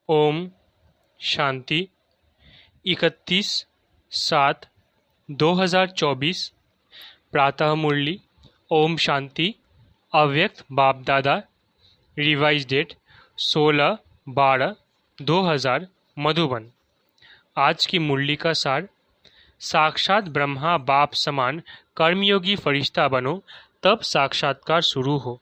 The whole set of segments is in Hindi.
ओम शांति। 31/7/2024 प्रातः मुरली। Om Shanti. Avyakt BapDada. Revise date 16/12/2000 Madhuban. आज की मुरली का सार। साक्षात ब्रह्मा बाप समान कर्मयोगी फरिश्ता बनो तब साक्षात्कार शुरू हो।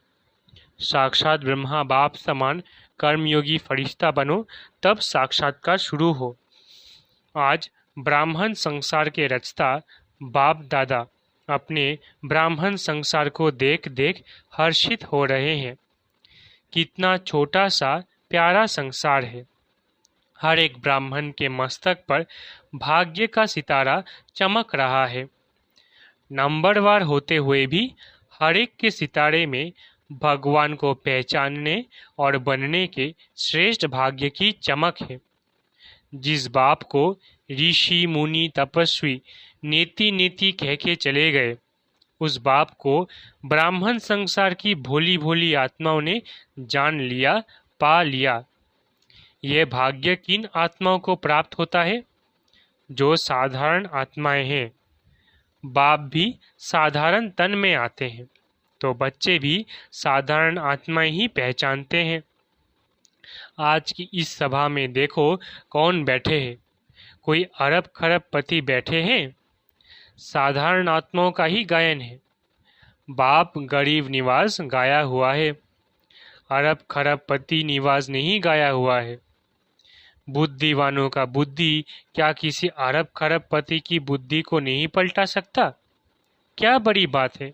साक्षात ब्रह्मा बाप समान कर्मयोगी फरिश्ता बनो तब साक्षात्कार शुरू हो। आज ब्राह्मण संसार के रचता बाप दादा अपने ब्राह्मण संसार को देख देख हर्षित हो रहे हैं। कितना छोटा सा प्यारा संसार है। हर एक ब्राह्मण के मस्तक पर भाग्य का सितारा चमक रहा है। नंबरवार होते हुए भी हर एक के सितारे में भगवान को पहचानने और बनने के श्रेष्ठ भाग्य की चमक है। जिस बाप को ऋषि मुनि तपस्वी नेति नेति कह के चले गए, उस बाप को ब्राह्मण संसार की भोली भोली आत्माओं ने जान लिया, पा लिया। यह भाग्य किन आत्माओं को प्राप्त होता है? जो साधारण आत्माएं हैं। बाप भी साधारण तन में आते हैं तो बच्चे भी साधारण आत्माएं ही पहचानते हैं। आज की इस सभा में देखो कौन बैठे हैं। कोई अरब खरब पति बैठे हैं। साधारण आत्माओं का ही गायन है। बाप गरीब निवास गाया हुआ है, अरब खरब पति निवास नहीं गाया हुआ है। बुद्धिवानों का बुद्धि क्या किसी अरब खरब पति की बुद्धि को नहीं पलटा सकता? क्या बड़ी बात है।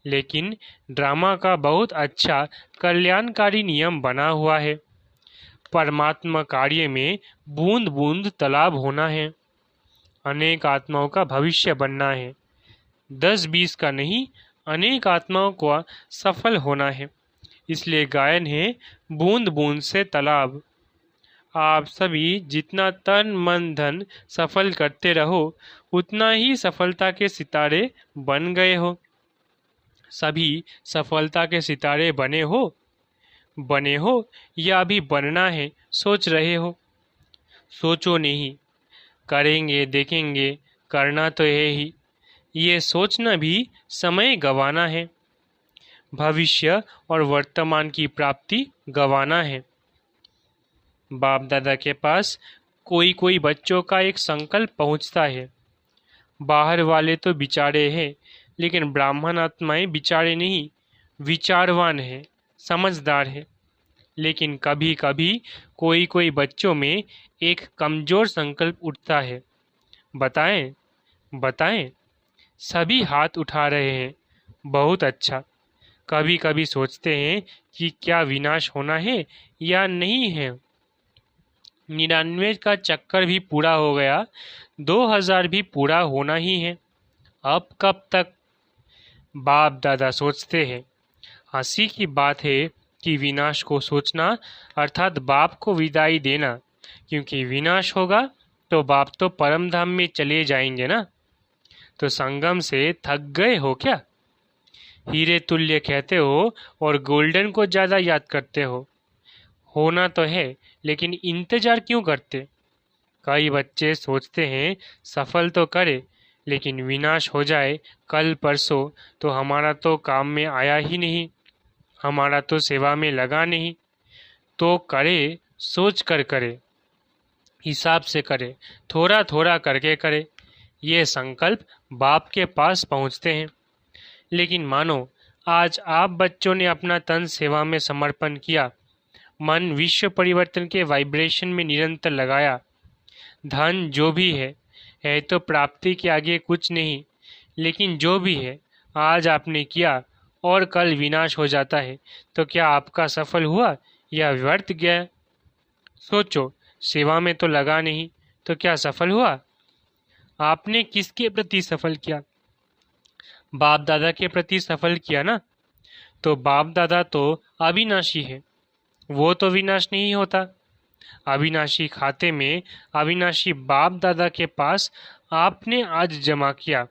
लेकिन ड्रामा का बहुत अच्छा कल्याणकारी नियम बना हुआ है। परमात्मा कार्य में बूंद बूंद तालाब होना है। अनेक आत्माओं का भविष्य बनना है। 10-20 का नहीं, अनेक आत्माओं को सफल होना है। इसलिए गायन है बूंद बूंद से तालाब। आप सभी जितना तन मन धन सफल करते रहो, उतना ही सफलता के सितारे बन गए हो। सभी सफलता के सितारे बने हो या अभी बनना है, सोच रहे हो? सोचो नहीं, करेंगे देखेंगे, करना तो है ही। ये सोचना भी समय गंवाना है। भविष्य और वर्तमान की प्राप्ति गंवाना है। बाप दादा के पास कोई कोई बच्चों का एक संकल्प पहुंचता है। बाहर वाले तो बिचारे हैं, लेकिन ब्राह्मण आत्माएं बिचारे नहीं, विचारवान है, समझदार है। लेकिन कभी कभी कोई कोई बच्चों में एक कमजोर संकल्प उठता है। बताएं बताएं। सभी हाथ उठा रहे हैं। बहुत अच्छा। कभी कभी सोचते हैं कि क्या विनाश होना है या नहीं है। 99 का चक्कर भी पूरा हो गया, 2000 भी पूरा होना ही है। अब कब तक? बाप दादा सोचते हैं। हंसी की बात है कि विनाश को सोचना अर्थात बाप को विदाई देना, क्योंकि विनाश होगा तो बाप तो परम धाम में चले जाएंगे ना। तो संगम से थक गए हो क्या? हीरे तुल्य कहते हो और गोल्डन को ज़्यादा याद करते हो। होना तो है, लेकिन इंतजार क्यों करते? कई बच्चे सोचते हैं सफल तो करे, लेकिन विनाश हो जाए कल परसों तो हमारा तो काम में आया ही नहीं, हमारा तो सेवा में लगा नहीं। तो करे, सोच कर करे, हिसाब से करे, थोड़ा थोड़ा करके करे। ये संकल्प बाप के पास पहुंचते हैं। लेकिन मानो आज आप बच्चों ने अपना तन सेवा में समर्पण किया, मन विश्व परिवर्तन के वाइब्रेशन में निरंतर लगाया। धन जो भी है तो प्राप्ति के आगे कुछ नहीं, लेकिन जो भी है आज आपने किया और कल विनाश हो जाता है, तो क्या आपका सफल हुआ या व्यर्थ गया? सोचो, सेवा में तो लगा नहीं तो क्या सफल हुआ? आपने किसके प्रति सफल किया? बाप दादा के प्रति सफल किया ना। तो बाप दादा तो अविनाशी है, वो तो विनाश नहीं होता। अविनाशी खाते में अविनाशी बाप दादा के पास आपने आज जमा किया,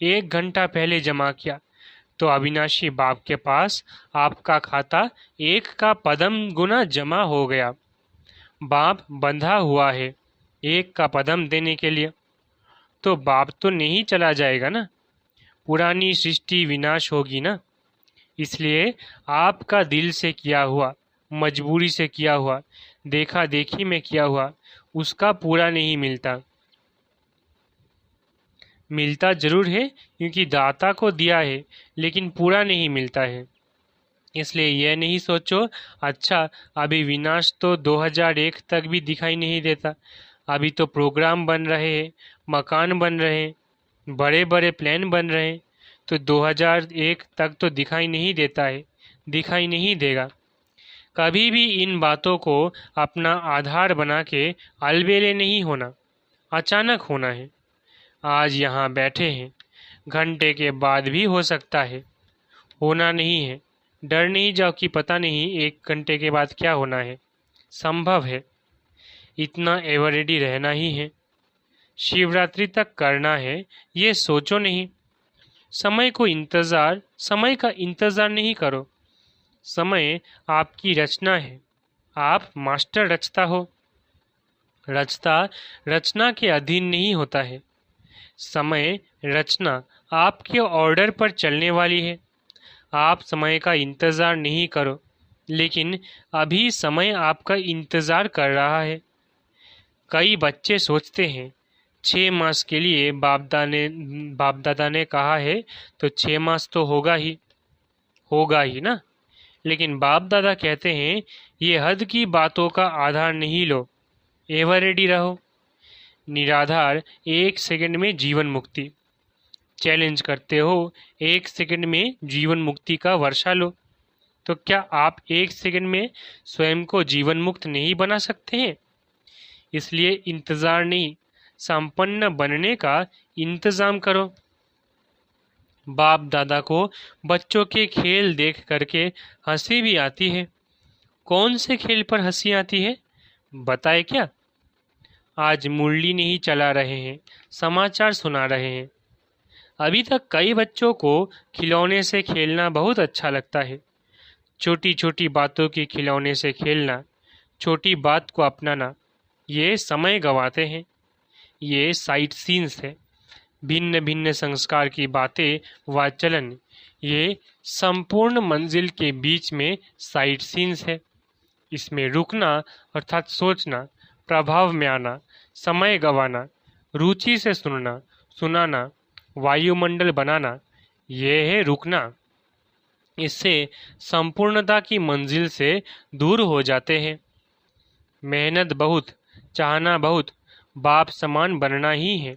1 घंटा पहले जमा किया, तो अविनाशी बाप के पास आपका खाता 1 का पदम गुना जमा हो गया। बाप बंधा हुआ है एक का पदम देने के लिए, तो बाप तो नहीं चला जाएगा ना, पुरानी सृष्टि विनाश होगी ना। इसलिए आपका दिल से किया हुआ, मजबूरी से किया हुआ, देखा देखी में किया हुआ, उसका पूरा नहीं मिलता। मिलता जरूर है क्योंकि दाता को दिया है, लेकिन पूरा नहीं मिलता है। इसलिए यह नहीं सोचो अच्छा अभी विनाश तो 2001 तक भी दिखाई नहीं देता, अभी तो प्रोग्राम बन रहे हैं, मकान बन रहे हैं, बड़े बड़े प्लान बन रहे हैं, तो 2001 तक तो दिखाई नहीं देता है, दिखाई नहीं देगा। कभी भी इन बातों को अपना आधार बना के अलबेले नहीं होना, अचानक होना है। आज यहाँ बैठे हैं, घंटे के बाद भी हो सकता है, होना नहीं है। डर नहीं जाओ कि पता नहीं 1 घंटे के बाद क्या होना है, संभव है। इतना एवर रेडी रहना ही है, शिवरात्रि तक करना है, ये सोचो नहीं। समय का इंतजार नहीं करो। समय आपकी रचना है, आप मास्टर रचता हो। रचता रचना के अधीन नहीं होता है। समय रचना आपके ऑर्डर पर चलने वाली है। आप समय का इंतज़ार नहीं करो, लेकिन अभी समय आपका इंतज़ार कर रहा है। कई बच्चे सोचते हैं 6 मास के लिए बाप दादा ने कहा है तो 6 मास तो होगा ही ना। लेकिन बाप दादा कहते हैं ये हद की बातों का आधार नहीं लो, एवर रेडी रहो। निराधार 1 सेकंड में जीवन मुक्ति चैलेंज करते हो, 1 सेकंड में जीवन मुक्ति का वर्षा लो। तो क्या आप 1 सेकंड में स्वयं को जीवन मुक्त नहीं बना सकते हैं? इसलिए इंतजार नहीं, संपन्न बनने का इंतजाम करो। बाप दादा को बच्चों के खेल देख करके हंसी भी आती है। कौन से खेल पर हंसी आती है बताए क्या? आज मुरली नहीं चला रहे हैं, समाचार सुना रहे हैं। अभी तक कई बच्चों को खिलौने से खेलना बहुत अच्छा लगता है। छोटी छोटी बातों के खिलौने से खेलना, छोटी बात को अपनाना, ये समय गंवाते हैं। ये साइट सीन्स है। भिन्न भिन्न संस्कार की बातें व चलन, ये संपूर्ण मंजिल के बीच में साइट सीन्स है। इसमें रुकना अर्थात सोचना, प्रभाव में आना, समय गंवाना, रुचि से सुनना, सुनाना, वायुमंडल बनाना, ये है रुकना। इससे संपूर्णता की मंजिल से दूर हो जाते हैं। मेहनत बहुत, चाहना बहुत, बाप समान बनना ही है।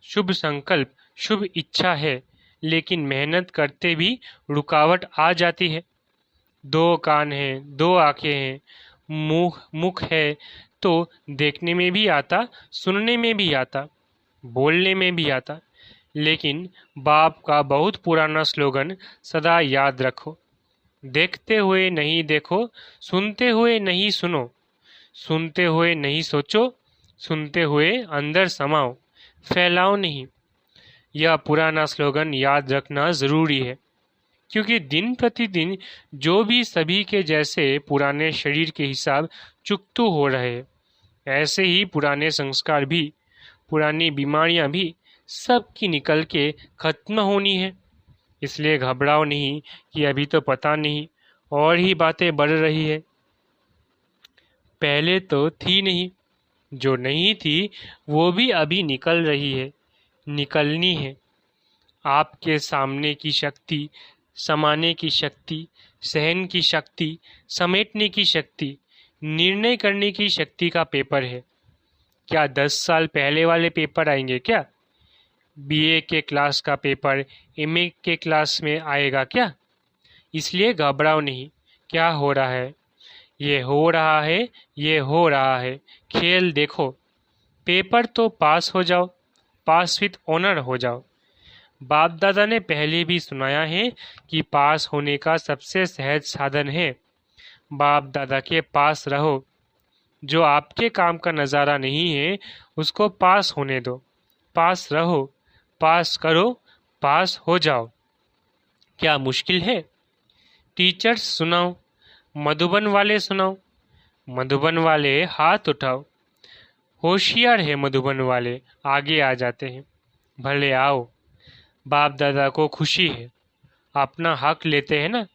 शुभ संकल्प, शुभ इच्छा है, लेकिन मेहनत करते भी रुकावट आ जाती है। 2 कान हैं, 2 आंखें हैं, मुख है तो देखने में भी आता, सुनने में भी आता, बोलने में भी आता। लेकिन बाप का बहुत पुराना स्लोगन सदा याद रखो, देखते हुए नहीं देखो, सुनते हुए नहीं सुनो, सुनते हुए नहीं सोचो, सुनते हुए अंदर समाओ, फैलाओ नहीं। यह पुराना स्लोगन याद रखना ज़रूरी है, क्योंकि दिन प्रतिदिन जो भी सभी के जैसे पुराने शरीर के हिसाब चुकतू हो रहे हैं, ऐसे ही पुराने संस्कार भी, पुरानी बीमारियां भी सबकी निकल के खत्म होनी है। इसलिए घबराओ नहीं कि अभी तो पता नहीं और ही बातें बढ़ रही है। पहले तो थी नहीं, जो नहीं थी वो भी अभी निकल रही है, निकलनी है। आपके सामने की शक्ति, समाने की शक्ति, सहन की शक्ति, समेटने की शक्ति, निर्णय करने की शक्ति का पेपर है। क्या 10 साल पहले वाले पेपर आएंगे क्या? बीए के क्लास का पेपर एमए के क्लास में आएगा क्या? इसलिए घबराओ नहीं। क्या हो रहा है? ये हो रहा है, ये हो रहा है। खेल देखो, पेपर तो पास हो जाओ, पास विथ ऑनर हो जाओ। बाप दादा ने पहले भी सुनाया है कि पास होने का सबसे सहज साधन है बाप दादा के पास रहो। जो आपके काम का नज़ारा नहीं है उसको पास होने दो, पास रहो, पास करो, पास हो जाओ। क्या मुश्किल है? टीचर्स सुनाओ, मधुबन वाले सुनाओ, मधुबन वाले हाथ उठाओ। होशियार है मधुबन वाले, आगे आ जाते हैं। भले आओ, बाप दादा को खुशी है, अपना हक लेते हैं ना।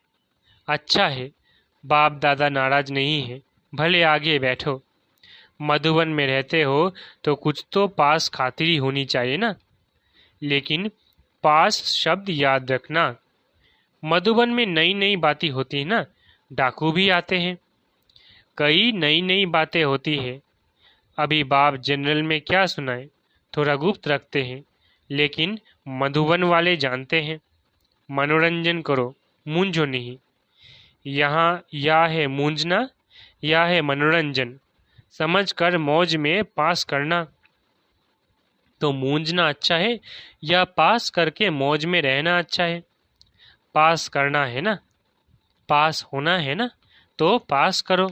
अच्छा है, बाप दादा नाराज नहीं है, भले आगे बैठो। मधुबन में रहते हो तो कुछ तो पास खातिरी होनी चाहिए ना। लेकिन पास शब्द याद रखना, मधुबन में नई नई बातें होती है ना, डाकू भी आते हैं, कई नई नई बातें होती है। अभी बाप जनरल में क्या सुनाए, थोड़ा गुप्त रखते हैं, लेकिन मधुबन वाले जानते हैं। मनोरंजन करो, मूंझो नहीं। यहाँ या है मूंझना या है मनोरंजन, समझ कर मौज में पास करना। तो मूंझना अच्छा है या पास करके मौज में रहना अच्छा है? पास करना है ना, पास होना है ना, तो पास करो।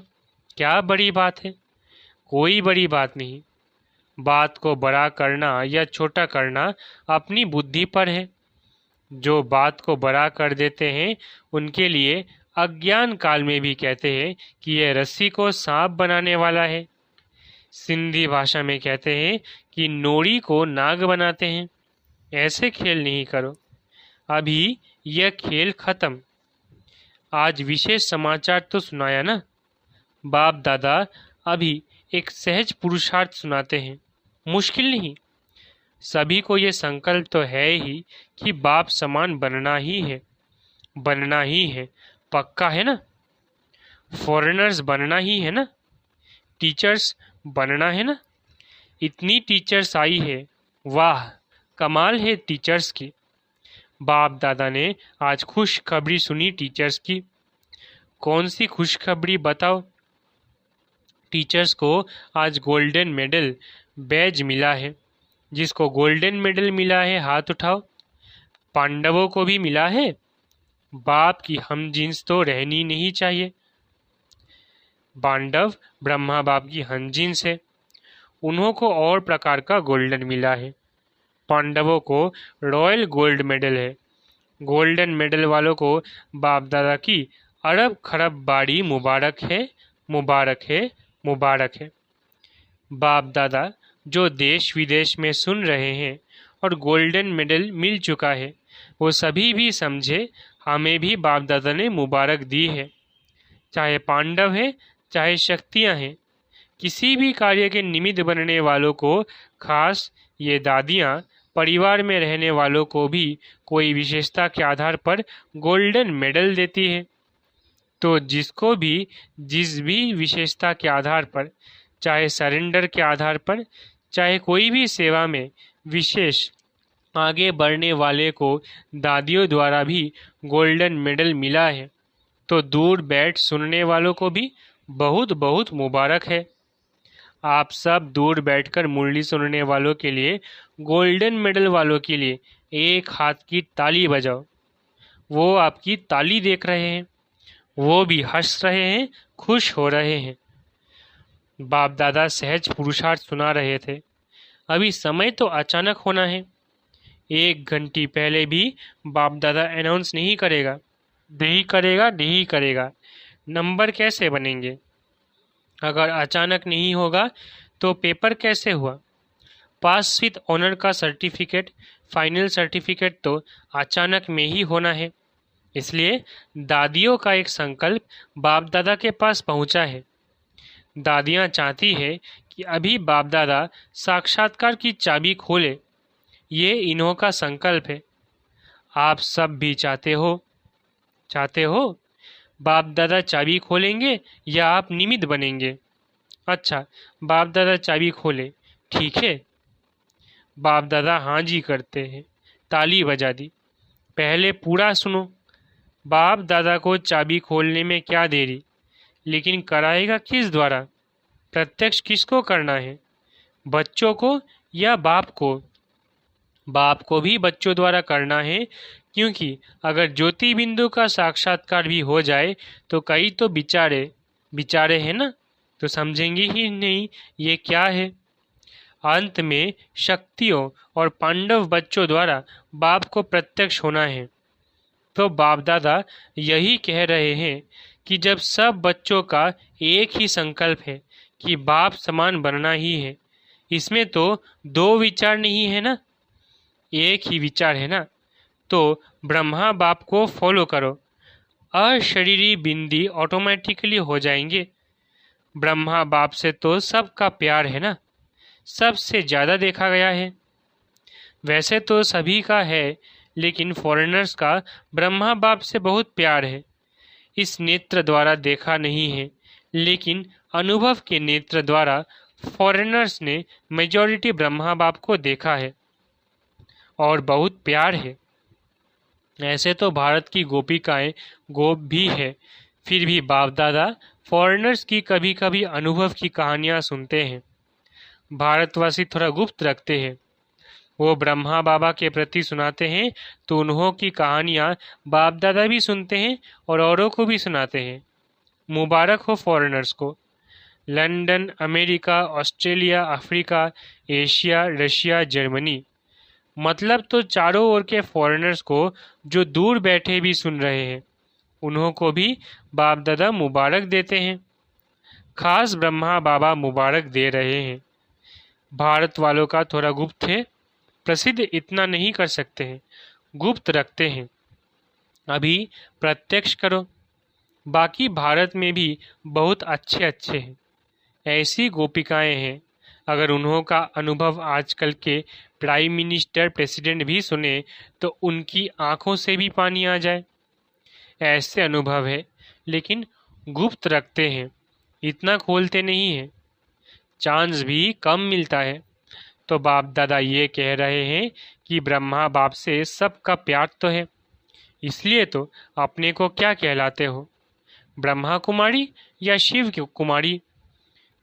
क्या बड़ी बात है? कोई बड़ी बात नहीं। बात को बड़ा करना या छोटा करना अपनी बुद्धि पर है। जो बात को बड़ा कर देते हैं उनके लिए अज्ञान काल में भी कहते हैं कि यह रस्सी को सांप बनाने वाला है। सिंधी भाषा में कहते हैं कि नोरी को नाग बनाते हैं। ऐसे खेल नहीं करो, अभी यह खेल खत्म। आज विशेष समाचार तो सुनाया ना। बाप दादा अभी एक सहज पुरुषार्थ सुनाते हैं, मुश्किल नहीं। सभी को ये संकल्प तो है ही कि बाप समान बनना ही है, बनना ही है। पक्का है ना? फॉरेनर्स बनना ही है ना? टीचर्स बनना है ना? इतनी टीचर्स आई है, वाह कमाल है टीचर्स की। बाप दादा ने आज खुशखबरी सुनी टीचर्स की। कौन सी खुशखबरी बताओ? टीचर्स को आज गोल्डन मेडल बैज मिला है। जिसको गोल्डन मेडल मिला है हाथ उठाओ। पांडवों को भी मिला है। बाप की हम जींस तो रहनी नहीं चाहिए। पांडव ब्रह्मा बाप की हम जींस है, उन्हों को और प्रकार का गोल्डन मिला है। पांडवों को रॉयल गोल्ड मेडल है। गोल्डन मेडल वालों को बाप दादा की अरब खरब बाड़ी मुबारक है, मुबारक है, मुबारक है। बाप दादा जो देश विदेश में सुन रहे हैं और गोल्डन मेडल मिल चुका है, वो सभी भी समझे हमें भी बाप दादा ने मुबारक दी है। चाहे पांडव है, चाहे शक्तियाँ हैं, किसी भी कार्य के निमित्त बनने वालों को, खास ये दादियाँ परिवार में रहने वालों को भी कोई विशेषता के आधार पर गोल्डन मेडल देती है। तो जिसको भी जिस भी विशेषता के आधार पर, चाहे सरेंडर के आधार पर, चाहे कोई भी सेवा में विशेष आगे बढ़ने वाले को दादियों द्वारा भी गोल्डन मेडल मिला है, तो दूर बैठ सुनने वालों को भी बहुत बहुत मुबारक है। आप सब दूर बैठकर मुरली सुनने वालों के लिए, गोल्डन मेडल वालों के लिए एक हाथ की ताली बजाओ। वो आपकी ताली देख रहे हैं, वो भी हंस रहे हैं, खुश हो रहे हैं। बाप दादा सहज पुरुषार्थ सुना रहे थे। अभी समय तो अचानक होना है। 1 घंटे पहले भी बाप दादा अनाउंस नहीं करेगा, नहीं करेगा, नहीं करेगा। नंबर कैसे बनेंगे? अगर अचानक नहीं होगा तो पेपर कैसे हुआ? पास विद ऑनर का सर्टिफिकेट, फाइनल सर्टिफिकेट तो अचानक में ही होना है। इसलिए दादियों का एक संकल्प बाप दादा के पास पहुंचा है। दादियां चाहती है कि अभी बाप दादा साक्षात्कार की चाबी खोले। ये इन्हों का संकल्प है। आप सब भी चाहते हो? चाहते हो बाप दादा चाबी खोलेंगे या आप निमित्त बनेंगे? अच्छा, बाप दादा चाबी खोले, ठीक है। बाप दादा हाँ जी करते हैं, ताली बजा दी। पहले पूरा सुनो। बाप दादा को चाबी खोलने में क्या देरी, लेकिन कराएगा किस द्वारा? प्रत्यक्ष किसको करना है, बच्चों को या बाप को? बाप को भी बच्चों द्वारा करना है, क्योंकि अगर ज्योति बिंदु का साक्षात्कार भी हो जाए तो कई तो बिचारे बिचारे हैं ना, तो समझेंगे ही नहीं ये क्या है। अंत में शक्तियों और पांडव बच्चों द्वारा बाप को प्रत्यक्ष होना है। तो बाप दादा यही कह रहे हैं कि जब सब बच्चों का एक ही संकल्प है कि बाप समान बनना ही है, इसमें तो दो विचार नहीं है ना, एक ही विचार है ना, तो ब्रह्मा बाप को फॉलो करो, अशरीरी बिंदी ऑटोमेटिकली हो जाएंगे। ब्रह्मा बाप से तो सबका प्यार है ना, सबसे ज़्यादा देखा गया है। वैसे तो सभी का है, लेकिन फॉरेनर्स का ब्रह्मा बाप से बहुत प्यार है। इस नेत्र द्वारा देखा नहीं है, लेकिन अनुभव के नेत्र द्वारा फॉरेनर्स ने मेजॉरिटी ब्रह्मा बाप को देखा है और बहुत प्यार है। ऐसे तो भारत की गोपिकाएं गोप भी है, फिर भी बाप दादा फॉरेनर्स की कभी कभी अनुभव की कहानियां सुनते हैं। भारतवासी थोड़ा गुप्त रखते हैं, वो ब्रह्मा बाबा के प्रति सुनाते हैं तो उन्हों की कहानियां बाप दादा भी सुनते हैं और औरों को भी सुनाते हैं। मुबारक हो फॉरेनर्स को। London, America, Australia, Africa, Asia, Russia, Germany, मतलब तो चारों ओर के फॉरेनर्स को जो दूर बैठे भी सुन रहे हैं, उन्हों को भी बाप दादा मुबारक देते हैं। खास ब्रह्मा बाबा मुबारक दे रहे हैं। भारत वालों का थोड़ा गुप्त है, प्रसिद्ध इतना नहीं कर सकते हैं, गुप्त रखते हैं। अभी प्रत्यक्ष करो। बाकी भारत में भी बहुत अच्छे अच्छे हैं, ऐसी गोपिकाएं हैं। अगर उन्हों का अनुभव आजकल के प्राइम मिनिस्टर, प्रेसिडेंट भी सुने तो उनकी आंखों से भी पानी आ जाए। ऐसे अनुभव है, लेकिन गुप्त रखते हैं, इतना खोलते नहीं हैं, चांस भी कम मिलता है। तो बाप दादा ये कह रहे हैं कि ब्रह्मा बाप से सबका प्यार तो है, इसलिए तो अपने को क्या कहलाते हो, ब्रह्मा कुमारी या शिव कुमारी?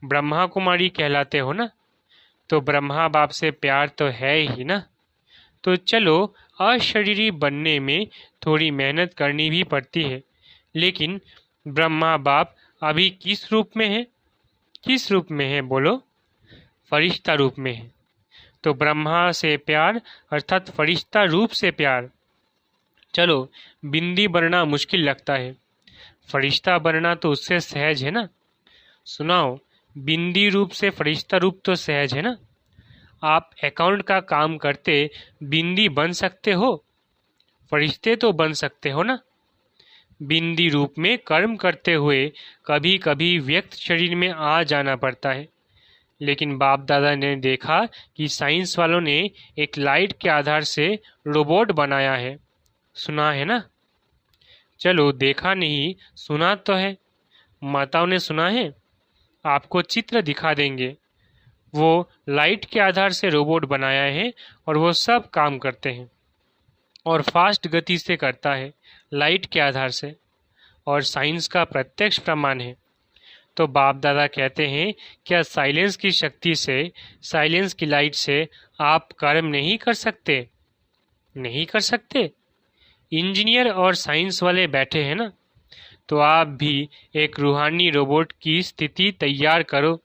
ब्रह्मा कुमारी कहलाते हो ना, तो ब्रह्मा बाप से प्यार तो है ही ना। तो चलो, अशरीरी बनने में थोड़ी मेहनत करनी भी पड़ती है, लेकिन ब्रह्मा बाप अभी किस रूप में है? किस रूप में है बोलो? फरिश्ता रूप में है। तो ब्रह्मा से प्यार अर्थात फरिश्ता रूप से प्यार। चलो, बिंदी बनना मुश्किल लगता है, फरिश्ता बनना तो उससे सहज है ना। सुनाओ, बिंदी रूप से फरिश्ता रूप तो सहज है ना। आप अकाउंट का काम करते बिंदी बन सकते हो, फरिश्ते तो बन सकते हो ना। बिंदी रूप में कर्म करते हुए कभी कभी व्यक्त शरीर में आ जाना पड़ता है, लेकिन बाप दादा ने देखा कि साइंस वालों ने एक लाइट के आधार से रोबोट बनाया है। सुना है ना? चलो, देखा नहीं, सुना तो है। माताओं ने सुना है, आपको चित्र दिखा देंगे। वो लाइट के आधार से रोबोट बनाया है और वो सब काम करते हैं और फास्ट गति से करता है, लाइट के आधार से, और साइंस का प्रत्यक्ष प्रमाण है। तो बाप दादा कहते हैं, क्या साइलेंस की शक्ति से, साइलेंस की लाइट से आप कर्म नहीं कर सकते? नहीं कर सकते? इंजीनियर और साइंस वाले बैठे हैं ना, तो आप भी एक रूहानी रोबोट की स्थिति तैयार करो,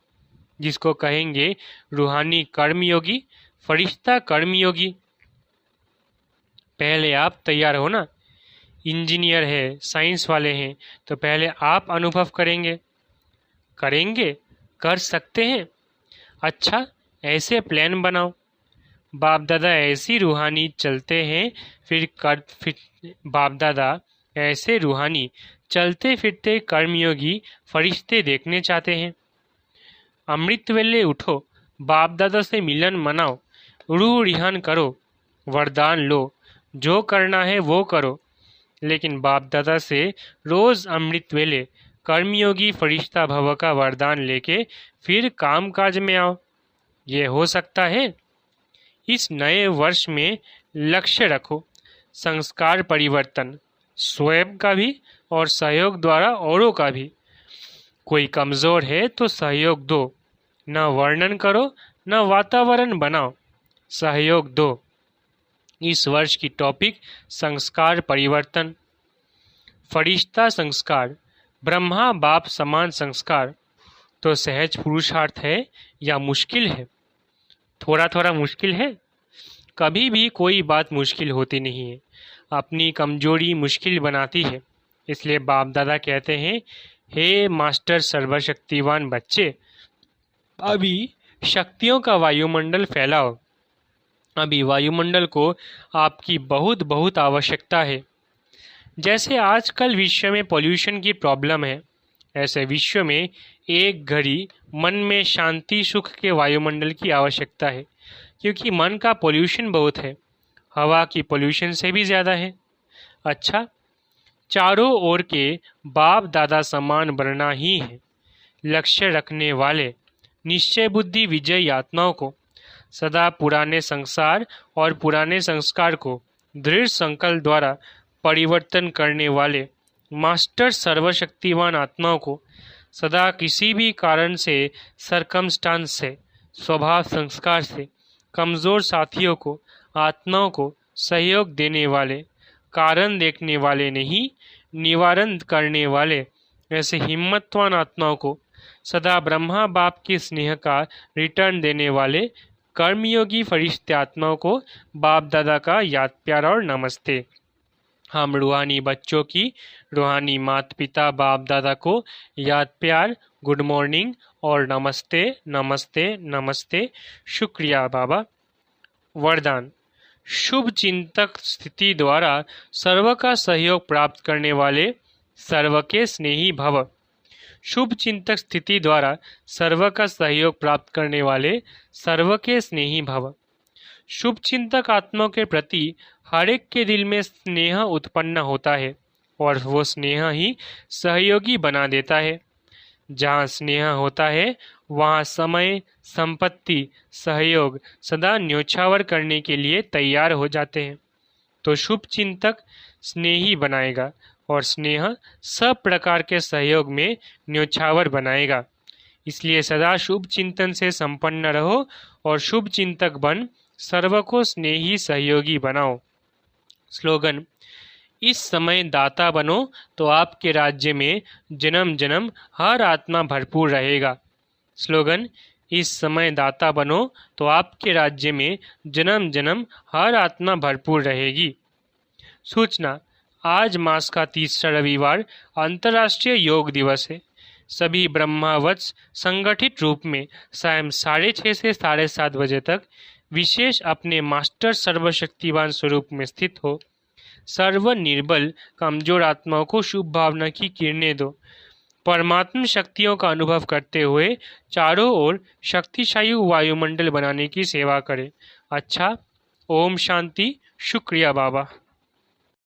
जिसको कहेंगे रूहानी कर्मयोगी, फरिश्ता कर्मयोगी। पहले आप तैयार हो ना। इंजीनियर है, साइंस वाले हैं, तो पहले आप अनुभव करेंगे। करेंगे? कर सकते हैं? अच्छा, ऐसे प्लान बनाओ। बाप दादा ऐसी रूहानी चलते हैं, फिर बाप दादा ऐसे रूहानी चलते फिरते कर्मयोगी फरिश्ते देखने चाहते हैं। अमृत वेले उठो, बाप दादा से मिलन मनाओ, रूह रिहान करो, वरदान लो, जो करना है वो करो, लेकिन बाप दादा से रोज अमृत वेले कर्मयोगी फरिश्ता भव का वरदान लेके फिर काम काज में आओ। ये हो सकता है? इस नए वर्ष में लक्ष्य रखो संस्कार परिवर्तन, स्वयं का भी और सहयोग द्वारा औरों का भी। कोई कमजोर है तो सहयोग दो, न वर्णन करो, न वातावरण बनाओ, सहयोग दो। इस वर्ष की टॉपिक संस्कार परिवर्तन। फरिश्ता संस्कार, ब्रह्मा बाप समान संस्कार तो सहज पुरुषार्थ है या मुश्किल है? थोड़ा थोड़ा मुश्किल है। कभी भी कोई बात मुश्किल होती नहीं है। अपनी कमजोरी मुश्किल बनाती है। इसलिए बाप दादा कहते हैं, हे मास्टर सर्वशक्तिवान बच्चे, अभी शक्तियों का वायुमंडल फैलाओ। अभी वायुमंडल को आपकी बहुत बहुत आवश्यकता है। जैसे आजकल विश्व में पोल्यूशन की प्रॉब्लम है, ऐसे विश्व में एक घड़ी मन में शांति सुख के वायुमंडल की आवश्यकता है, क्योंकि मन का पोल्यूशन बहुत है, हवा की पोल्यूशन से भी ज़्यादा है। अच्छा, चारों ओर के बाप दादा समान बनना ही है। लक्ष्य रखने वाले निश्चय बुद्धि विजयी आत्माओं को, सदा पुराने संसार और पुराने संस्कार को दृढ़ संकल्प द्वारा परिवर्तन करने वाले मास्टर सर्वशक्तिवान आत्माओं को, सदा किसी भी कारण से, सरकमस्टांस से, स्वभाव संस्कार से कमज़ोर साथियों को, आत्माओं को सहयोग देने वाले, कारण देखने वाले नहीं, निवारण करने वाले ऐसे हिम्मतवान आत्माओं को, सदा ब्रह्मा बाप के स्नेह का रिटर्न देने वाले कर्मयोगी फरिश्ते आत्माओं को बाप दादा का याद प्यार और नमस्ते। हम रूहानी बच्चों की रूहानी माता पिता बाप दादा को याद प्यार, गुड मॉर्निंग और नमस्ते नमस्ते नमस्ते। शुक्रिया बाबा। वरदान: शुभ चिंतक स्थिति द्वारा सर्व का सहयोग प्राप्त करने वाले सर्व के स्नेही भव। शुभ चिंतक स्थिति द्वारा सर्व का सहयोग प्राप्त करने वाले सर्व के स्नेही भव। शुभ चिंतक आत्माओं के प्रति हर एक के दिल में स्नेह उत्पन्न होता है और वो स्नेह ही सहयोगी बना देता है। जहाँ स्नेह होता है वहाँ समय, संपत्ति, सहयोग सदा न्योछावर करने के लिए तैयार हो जाते हैं। तो शुभ चिंतक स्नेही बनाएगा और स्नेह सब प्रकार के सहयोग में न्योछावर बनाएगा। इसलिए सदा शुभ चिंतन से संपन्न रहो और शुभ चिंतक बन सर्व को स्नेही सहयोगी बनाओ। स्लोगन: इस समय दाता बनो तो आपके राज्य में जन्म जन्म हर आत्मा भरपूर रहेगा। स्लोगन: इस समय दाता बनो तो आपके राज्य में जन्म जन्म हर आत्मा भरपूर रहेगी। सूचना: आज मास का तीसरा रविवार अंतर्राष्ट्रीय योग दिवस है। सभी ब्रह्मावत्स संगठित रूप में सायं 6:30 से 7:30 बजे तक विशेष अपने मास्टर सर्वशक्तिवान स्वरूप में स्थित हो। सर्व निर्बल कमजोर आत्माओं को शुभ भावना की किरणें दो। परमात्म शक्तियों का अनुभव करते हुए चारों ओर शक्तिशाली वायुमंडल बनाने की सेवा करें। अच्छा, ओम शांति। शुक्रिया बाबा।